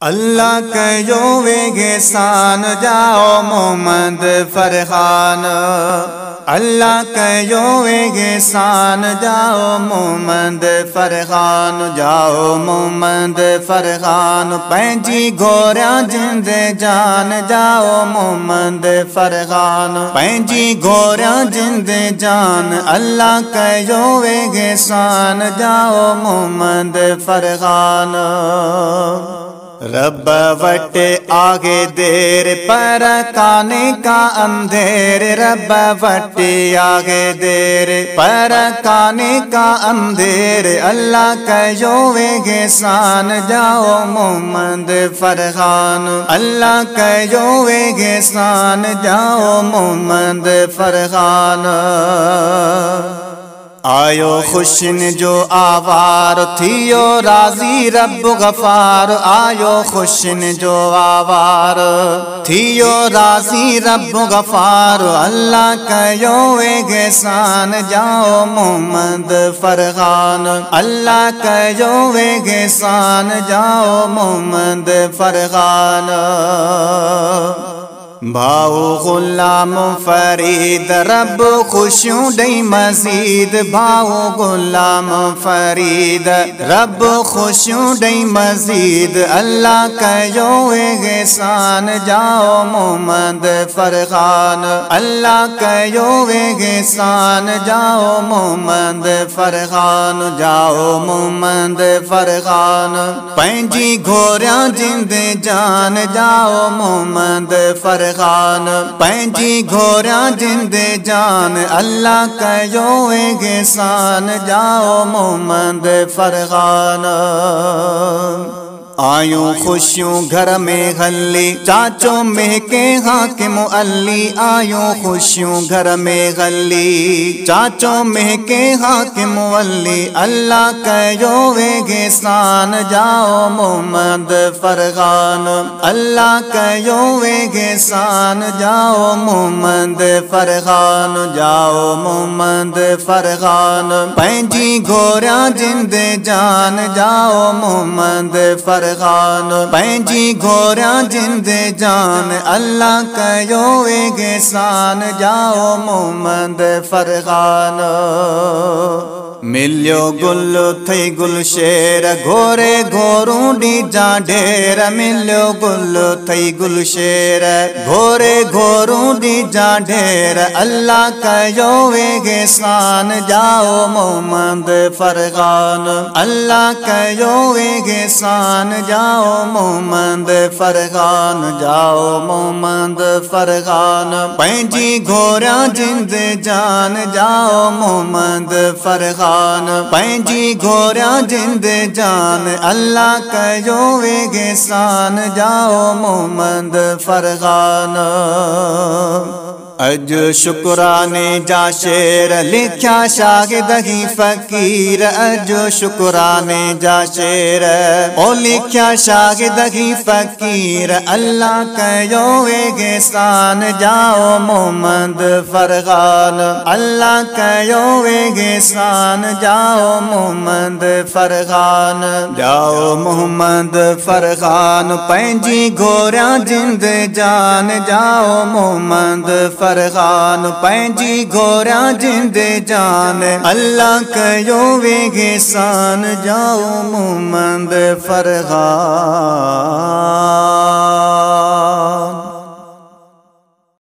अल्लाह कयो वेगे सान जाओ मोहम्मद फरखान। अल्लाह कयो वेगे सान जाओ मोहम्मद फरखान। जाओ मोहम्मद फरखान पैंजी घोरा जिंद जान। जाओ मोहम्मद फरखान पैंजी घोरा जिंद जान। अल्लाह कयो वेगे सान जाओ मोहम्मद फरखान। रब वटे आगे देर पर काने का अंधेर। रब वटे आगे देर पर काने का अंधेर। अल्लाह कयो वेगे सान जाओ मोहम्मद फरखान। अल्लाह कयो वेगे सान जाओ मोहम्मद फरखान। आयो खुशन जो आवार थियो राजी रब गफार। आयो खुशन जो आवार थियो राजी रब गफार। अल्लाह कयो वेगे सान जाओ मोहम्मद फरखान। अल्लाह कयो वेगे सान जाओ मोहम्मद फरखान। भाऊ गुलाम फरीद रब खुशियों दई मजीद। भाऊ गुलाम फरीद रब खुशियों दई मजीद। अल्लाह कयो वेगे सान जाओ मोहम्मद फरखान। अल्लाह कयो वेगे सान जाओ मोहम्मद फरखान। जाओ मोहम्मद फरखान पैंजी घोरा जिंद जान। जाओ मोहम्मद फरखान पैंजी घोरा जिंद जान। अल्लाह कयो वेगे सान जाओ मोहम्मद फरखान। आयो खुशियों घर में गली चाचो महके हाकिम अली। आयो खुशियों घर में गली चाचो महके हाकिम अली। अल्लाह कयो वेगे सान जाओ मोहम्मद फरखान। अल्लाह कयो वेगे सान जाओ मोहम्मद फरखान। जाओ मोहम्मद फरखान पैंजी घोरा जिंद जान। जाओ मोहम्मद फरखान पैंजी घोरा जिंद जान। अल्लाह कयो वेगे सान जाओ मोहम्मद फरखान। मिलियो गुल थई गुलशेर घोरे घोरूं डीजा ढेर। मिलियो गुल थई गुलशेर घोरे घोरूं डीजा ढेर। अल्लाह कयो वेगे सान जाओ मोहम्मद फरखान। अल्लाह कयो वेगे सान जाओ मोहम्मद फरखान। जाओ मोहम्मद फरखान पैंजी घोरा जिंद जान। जाओ मोहम्मद फरखान पैंजी घोरा जिंद जान। अल्लाह कयो वेगे सान जाओ मोहम्मद फरखान। अज शुक्राने जा शेर लिख्या शाहिद ही फकीर। अज शुक्राने जा शेर ओ लिख्या शाहिद ही फकीर। अल्लाह कयो वेगे सान जाओ मोहम्मद फरखान। अल्लाह कयो वेगे सान जाओ मोहम्मद फरखान। जाओ मोहम्मद फरखान पैंजी घोरा जिंद जान। जाओ मोहम्मद फरखान पैंजी घोरा जिंद जान। अल्लाह कयो वेगे सान जाओ मोहम्मद फरखान।